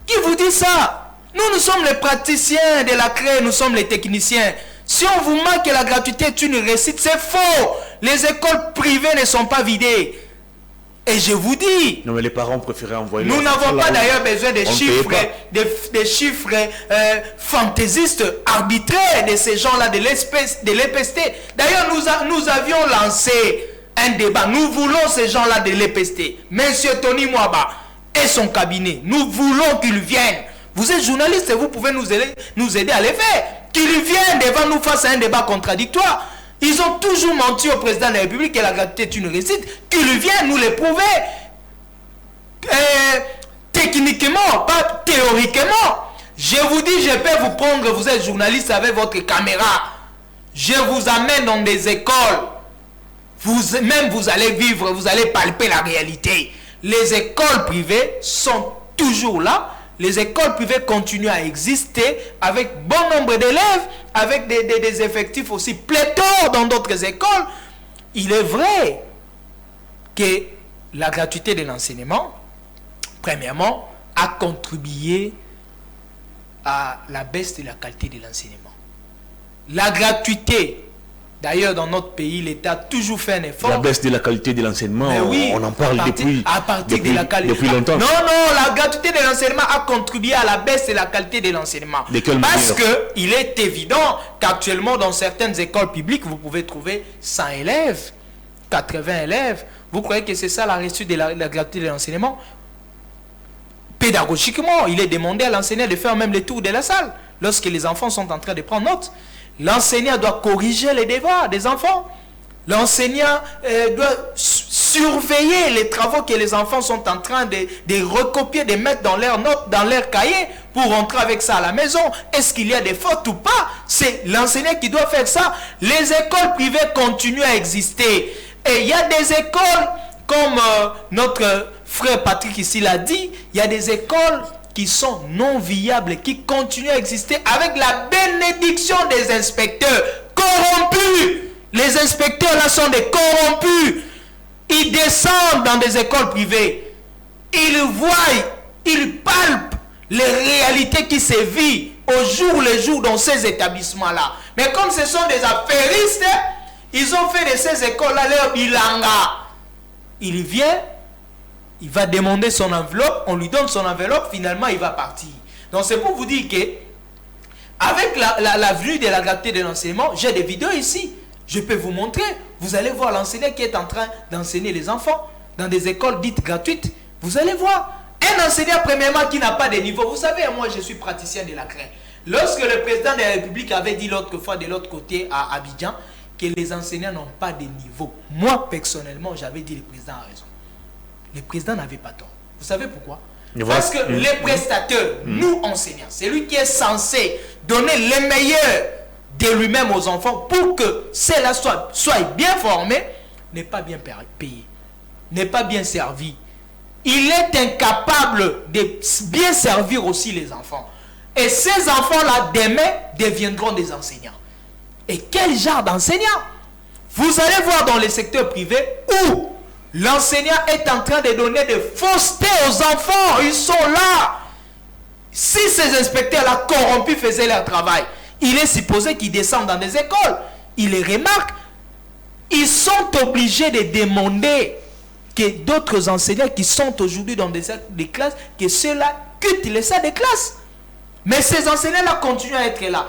Qui vous dit ça? Nous sommes les praticiens de la CRE, nous sommes les techniciens. Si on vous ment que la gratuité est une réussite, c'est faux. Les écoles privées ne sont pas vidées. Et je vous dis... Non, mais les parents préféraient envoyer... Nous n'avons pas d'ailleurs besoin des chiffres, fantaisistes, arbitraires de ces gens-là, de l'EPST. D'ailleurs, nous avions lancé un débat. Nous voulons ces gens-là de l'EPST. Monsieur Tony Mwaba et son cabinet, nous voulons qu'ils viennent. Vous êtes journaliste et vous pouvez nous aider à les faire. Qu'ils viennent devant nous face à un débat contradictoire. Ils ont toujours menti au président de la République que la gratuité est une réussite. Qu'ils viennent nous les prouver. Techniquement, pas théoriquement. Je vous dis, je peux vous prendre, vous êtes journaliste avec votre caméra. Je vous amène dans des écoles. Vous allez vivre, vous allez palper la réalité. Les écoles privées sont toujours là. Les écoles privées continuent à exister avec bon nombre d'élèves, avec des effectifs aussi pléthores dans d'autres écoles. Il est vrai que la gratuité de l'enseignement, premièrement, a contribué à la baisse de la qualité de l'enseignement. La gratuité, d'ailleurs dans notre pays, l'État a toujours fait un effort. La baisse de la qualité de l'enseignement, oui, on en parle depuis longtemps. Non, la gratuité de l'enseignement a contribué à la baisse de la qualité de l'enseignement. Parce qu'il est évident qu'actuellement, dans certaines écoles publiques, vous pouvez trouver 100 élèves, 80 élèves. Vous croyez que c'est ça la réussite de la gratuité de l'enseignement? Pédagogiquement, il est demandé à l'enseignant de faire même les tours de la salle lorsque les enfants sont en train de prendre note. L'enseignant doit corriger les devoirs des enfants. L'enseignant doit surveiller les travaux que les enfants sont en train de recopier, de mettre dans leurs notes, dans leurs cahiers, pour rentrer avec ça à la maison. Est-ce qu'il y a des fautes ou pas? C'est l'enseignant qui doit faire ça. Les écoles privées continuent à exister. Et il y a des écoles, comme notre frère Patrick ici l'a dit, il y a des écoles qui sont non viables, qui continuent à exister avec la bénédiction des inspecteurs corrompus. Les inspecteurs là sont des corrompus. Ils descendent dans des écoles privées. Ils voient, ils palpent les réalités qui se vivent au jour le jour dans ces établissements-là. Mais comme ce sont des affairistes, ils ont fait de ces écoles-là leur bilanga. Il vient, il va demander son enveloppe, on lui donne son enveloppe, finalement il va partir. Donc c'est pour vous dire que avec la venue de la gratuité de l'enseignement, j'ai des vidéos ici. Je peux vous montrer. Vous allez voir l'enseignant qui est en train d'enseigner les enfants dans des écoles dites gratuites. Vous allez voir. Un enseignant, premièrement, qui n'a pas de niveau. Vous savez, moi, je suis praticien de la CRE. Lorsque le président de la République avait dit l'autre fois, de l'autre côté, à Abidjan, que les enseignants n'ont pas de niveau. Moi, personnellement, j'avais dit le président a raison. Le président n'avait pas tort. Vous savez pourquoi? Parce que les prestateurs, nous, enseignants, c'est lui qui est censé donner les meilleurs de lui-même aux enfants pour que ceux-là soient bien formés, n'est pas bien payé, n'est pas bien servi. Il est incapable de bien servir aussi les enfants. Et ces enfants-là, demain, deviendront des enseignants. Et quel genre d'enseignants? Vous allez voir dans le secteur privé où l'enseignant est en train de donner des faussetés aux enfants. Ils sont là. Si ces inspecteurs-là corrompus faisaient leur travail, il est supposé qu'ils descendent dans des écoles. Ils les remarquent. Ils sont obligés de demander que d'autres enseignants qui sont aujourd'hui dans des classes, que ceux-là quittent les salles de classe. Mais ces enseignants-là continuent à être là.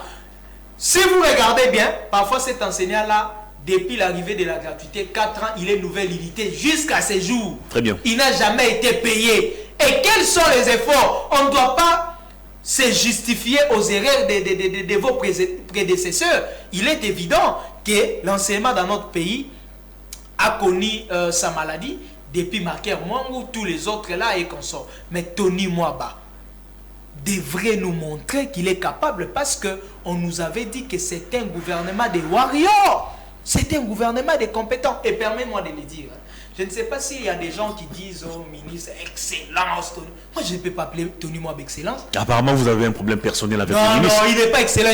Si vous regardez bien, parfois cet enseignant-là, depuis l'arrivée de la gratuité, 4 ans, il est nouvelle unité jusqu'à ce jour. Très bien. Il n'a jamais été payé. Et quels sont les efforts? On ne doit pas se justifier aux erreurs de vos prédécesseurs. Il est évident que l'enseignement dans notre pays a connu sa maladie depuis Marquer Mwangou, tous les autres là et consorts. Mais Tony Mwaba devrait nous montrer qu'il est capable, parce qu'on nous avait dit que c'est un gouvernement des warriors. C'est un gouvernement des compétents. Et permets-moi de le dire. Je ne sais pas s'il y a des gens qui disent au ministre, excellence. Moi, je ne peux pas appeler Tony Mwaba excellence. Apparemment, vous avez un problème personnel avec le ministre. Non, il n'est pas excellent.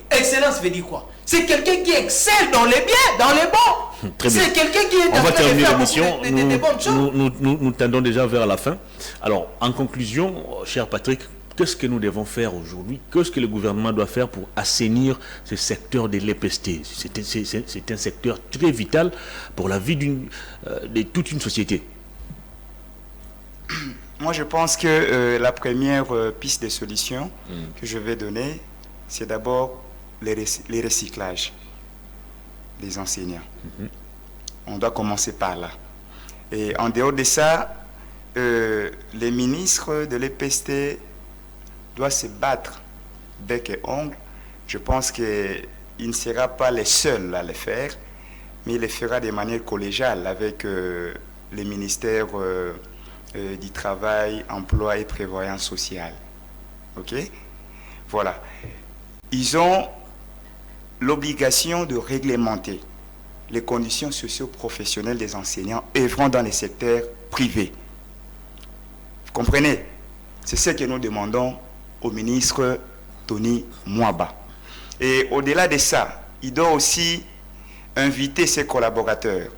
Excellence veut dire quoi? C'est quelqu'un qui excelle dans les biens, dans les bons. Très bien. C'est quelqu'un qui est On va terminer l'émission. Des bonnes choses. Nous tendons déjà vers la fin. Alors, en conclusion, cher Patrick, qu'est-ce que nous devons faire aujourd'hui? Qu'est-ce que le gouvernement doit faire pour assainir ce secteur de l'EPST? C'est un secteur très vital pour la vie de toute une société. Moi, je pense que la première piste de solution que je vais donner, c'est d'abord les recyclages des enseignants. On doit commencer par là. Et en dehors de ça, les ministres de l'EPST doit se battre bec et ongle. Je pense qu'il ne sera pas les seuls à le faire, mais il le fera de manière collégiale avec les ministères du Travail, Emploi et Prévoyance sociale. OK? Voilà. Ils ont l'obligation de réglementer les conditions socio-professionnelles des enseignants œuvrant dans les secteurs privés. Vous comprenez? C'est ce que nous demandons au ministre Tony Mwaba. Et au-delà de ça, il doit aussi inviter ses collaborateurs.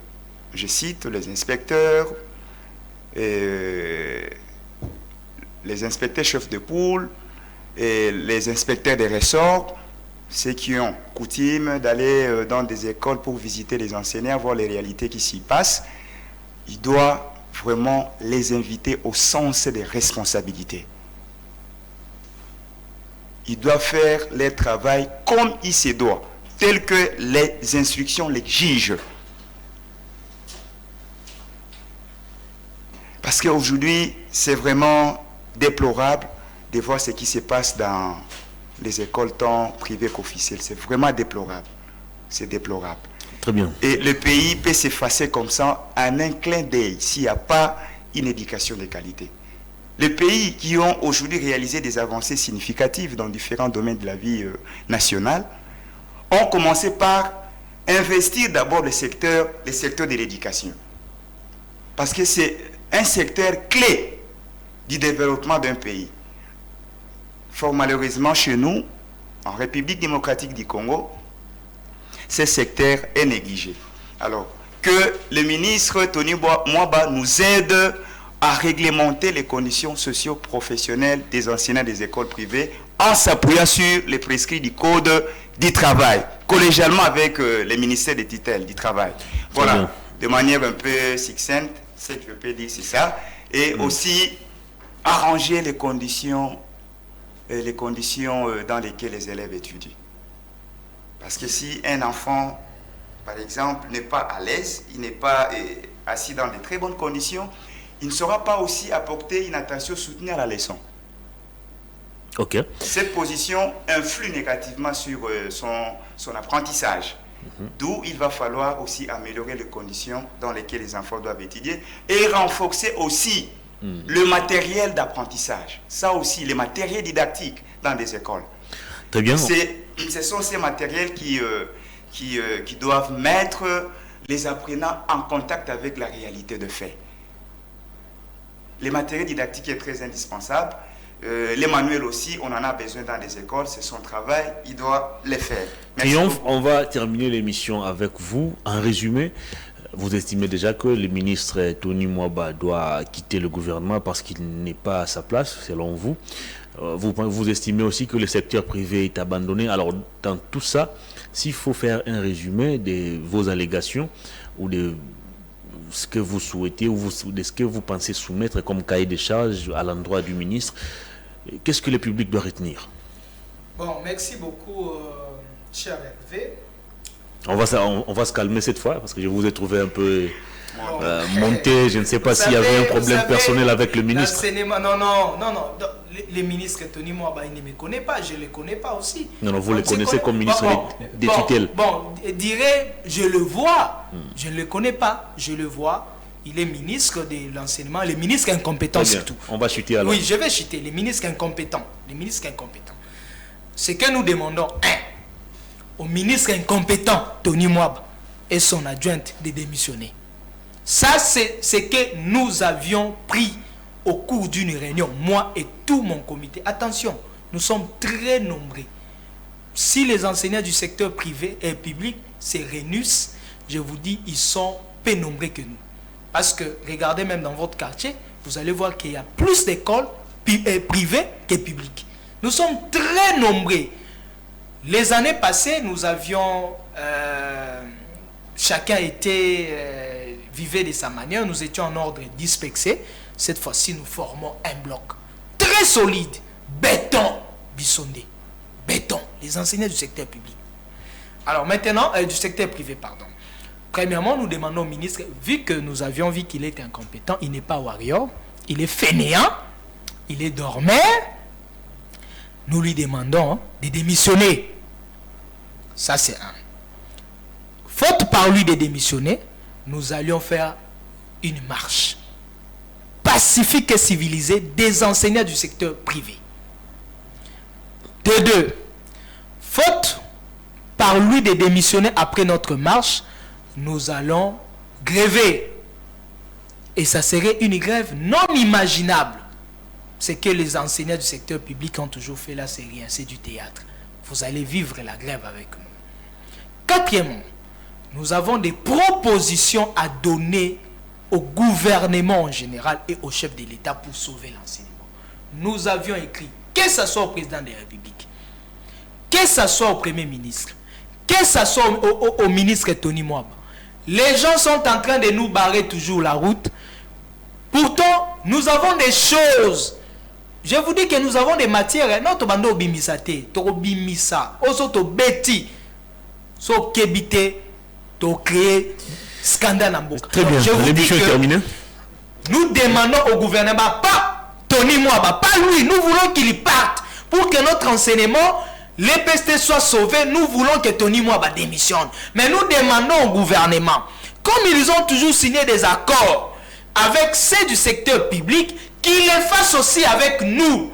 Je cite les inspecteurs chefs de poule et les inspecteurs des ressorts, ceux qui ont coutume d'aller dans des écoles pour visiter les enseignants, voir les réalités qui s'y passent. Il doit vraiment les inviter au sens des responsabilités. Ils doivent faire leur travail comme il se doit, tel que les instructions l'exigent. Parce qu'aujourd'hui, c'est vraiment déplorable de voir ce qui se passe dans les écoles tant privées qu'officielles. C'est vraiment déplorable. C'est déplorable. Très bien. Et le pays peut s'effacer comme ça en un clin d'œil s'il n'y a pas une éducation de qualité. Les pays qui ont aujourd'hui réalisé des avancées significatives dans différents domaines de la vie nationale ont commencé par investir d'abord le secteur de l'éducation. Parce que c'est un secteur clé du développement d'un pays. Fort malheureusement, chez nous, en République démocratique du Congo, ce secteur est négligé. Alors, que le ministre Tony Mwaba nous aide à réglementer les conditions socio-professionnelles des enseignants des écoles privées en s'appuyant sur les prescrits du Code du travail, collégialement avec les ministères des tutelles du travail. Voilà, de manière un peu succincte, ce que je peux dire, c'est ça. Et aussi arranger les conditions dans lesquelles les élèves étudient. Parce que si un enfant, par exemple, n'est pas à l'aise, il n'est pas assis dans de très bonnes conditions, il ne saura pas aussi apporter une attention soutenue à la leçon. Ok. Cette position influe négativement sur son apprentissage. D'où il va falloir aussi améliorer les conditions dans lesquelles les enfants doivent étudier et renforcer aussi le matériel d'apprentissage. Ça aussi, les matériels didactiques dans des écoles. Très bien. Ce sont ces matériels qui doivent mettre les apprenants en contact avec la réalité de fait. Les matériels didactiques est très indispensable. Les manuels aussi, on en a besoin dans les écoles, c'est son travail, il doit les faire. Triomphe, on va terminer l'émission avec vous. En résumé, vous estimez déjà que le ministre Tony Mwaba doit quitter le gouvernement parce qu'il n'est pas à sa place, selon vous. Vous estimez aussi que le secteur privé est abandonné. Alors, dans tout ça, s'il faut faire un résumé de vos allégations ou de ce que vous souhaitez ou de ce que vous pensez soumettre comme cahier de charges à l'endroit du ministre, qu'est-ce que le public doit retenir? Bon, merci beaucoup, cher Hervé. On va se calmer cette fois parce que je vous ai trouvé un peu monter, je ne sais pas s'il y avait un problème personnel avec le ministre. Non. Les ministres, Tony Mwaba, il ne me connaît pas, je ne le connais pas aussi. Non, vous le connaissez comme ministre des tutelles. Je le vois, je ne le connais pas, je le vois. Il est ministre de l'enseignement, les ministres incompétents surtout. On va chuter alors. Oui, je vais chuter, les ministres incompétents. Ce que nous demandons, au ministre incompétent, Tony Mwaba, et son adjointe de démissionner. Ça, c'est ce que nous avions pris au cours d'une réunion, moi et tout mon comité. Attention, nous sommes très nombreux. Si les enseignants du secteur privé et public se réunissent, je vous dis, ils sont peu nombreux que nous. Parce que, regardez même dans votre quartier, vous allez voir qu'il y a plus d'écoles privées que publiques. Nous sommes très nombreux. Les années passées, nous avions... chacun vivait de sa manière, nous étions en ordre dispersé. Cette fois-ci, nous formons un bloc très solide. Béton, Bissondé. Béton, les enseignants du secteur public. Alors maintenant, du secteur privé, pardon. Premièrement, nous demandons au ministre, vu que nous avions vu qu'il était incompétent, il n'est pas warrior, il est fainéant, il est dormeur, nous lui demandons de démissionner. Ça, c'est un. Faute par lui de démissionner, nous allions faire une marche pacifique et civilisée des enseignants du secteur privé. De deux, faute par lui de démissionner après notre marche, nous allons gréver. Et ça serait une grève non imaginable. C'est que les enseignants du secteur public ont toujours fait là, c'est rien, c'est du théâtre. Vous allez vivre la grève avec nous. Quatrièmement, nous avons des propositions à donner au gouvernement en général et au chef de l'État pour sauver l'enseignement. Nous avions écrit, que ce soit au président de la République, que ce soit au Premier ministre, que ce soit au ministre Tony Mwaba, les gens sont en train de nous barrer toujours la route. Pourtant, nous avons des choses. Je vous dis que nous avons des matières. Notre bando bimisate, to bimisa, oso to beti, so kebite, to créer scandale en boucle. Très bien, l'émission est terminée. Nous demandons au gouvernement, pas Tony Mwaba, pas lui, nous voulons qu'il parte pour que notre enseignement, l'EPST soit sauvé. Nous voulons que Tony Mwaba démissionne. Mais nous demandons au gouvernement, comme ils ont toujours signé des accords avec ceux du secteur public, qu'ils les fassent aussi avec nous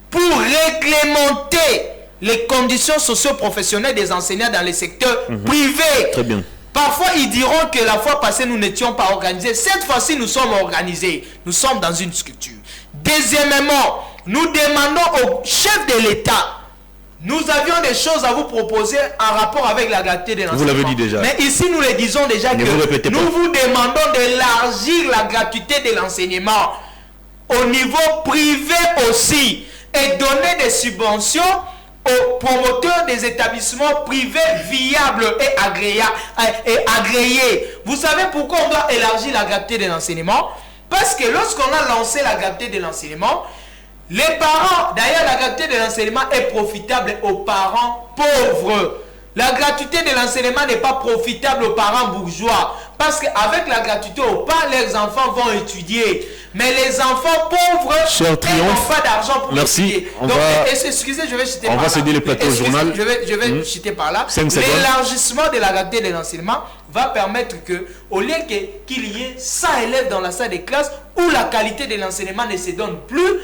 pour réglementer les conditions socio-professionnelles des enseignants dans les secteurs privés. Très bien. Parfois, ils diront que la fois passée, nous n'étions pas organisés. Cette fois-ci, nous sommes organisés. Nous sommes dans une structure. Deuxièmement, nous demandons au chef de l'État, nous avions des choses à vous proposer en rapport avec la gratuité de l'enseignement. Vous l'avez dit déjà. Mais ici, nous le disons déjà que nous vous demandons d'élargir la gratuité de l'enseignement au niveau privé aussi et donner des subventions aux promoteurs des établissements privés viables et agréés. Vous savez pourquoi on doit élargir la gratuité de l'enseignement? Parce que lorsqu'on a lancé la gratuité de l'enseignement, les parents, d'ailleurs la gratuité de l'enseignement est profitable aux parents pauvres. La gratuité de l'enseignement n'est pas profitable aux parents bourgeois. Parce qu'avec la gratuité au pas, les enfants vont étudier. Mais les enfants pauvres n'ont pas d'argent pour étudier. Donc, excusez, je vais citer par là. On va céder le plateau au journal. Je vais citer par là. L'élargissement de la gratuité de l'enseignement va permettre que, au lieu qu'il y ait 100 élèves dans la salle de classe, où la qualité de l'enseignement ne se donne plus,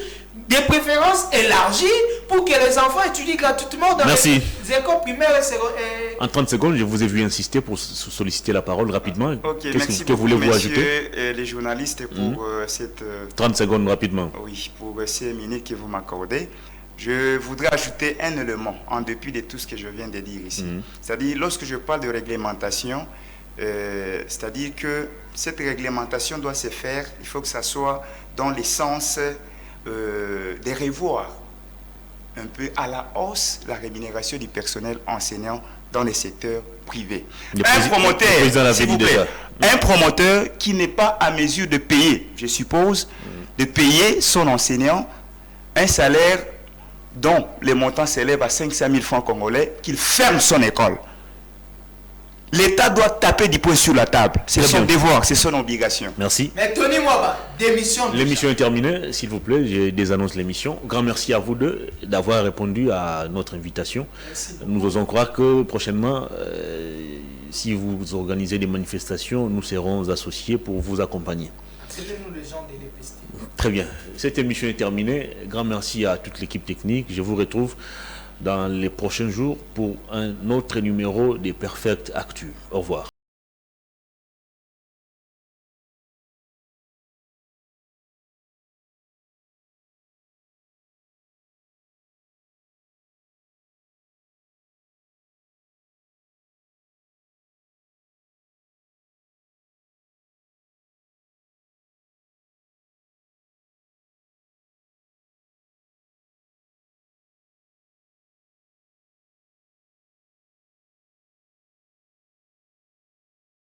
des préférences élargies pour que les enfants étudient gratuitement dans les écoles primaires et... En 30 secondes, je vous ai vu insister pour solliciter la parole rapidement. Okay, Qu'est-ce que voulez-vous ajouter les journalistes pour cette... 30 secondes rapidement. Oui, pour ces minutes que vous m'accordez. Je voudrais ajouter un élément en dépit de tout ce que je viens de dire ici. C'est-à-dire, lorsque je parle de réglementation, c'est-à-dire que cette réglementation doit se faire, il faut que ça soit dans le sens... de revoir un peu à la hausse la rémunération du personnel enseignant dans les secteurs privés. Un promoteur, s'il vous plaît, un promoteur qui n'est pas à mesure de payer, je suppose, de payer son enseignant un salaire dont les montants s'élèvent à 500 000 francs congolais, qu'il ferme son école. L'État doit taper du poing sur la table. C'est son devoir, c'est son obligation. Merci. Mais Tony Mwaba, démission. L'émission est terminée, s'il vous plaît, je désannonce l'émission. Grand merci à vous deux d'avoir répondu à notre invitation. Merci. Nous osons croire que prochainement, si vous organisez des manifestations, nous serons associés pour vous accompagner. Appelez-nous les gens de l'EPST. Très bien. Cette émission est terminée. Grand merci à toute l'équipe technique. Je vous retrouve dans les prochains jours pour un autre numéro des Perfect Actu. Au revoir.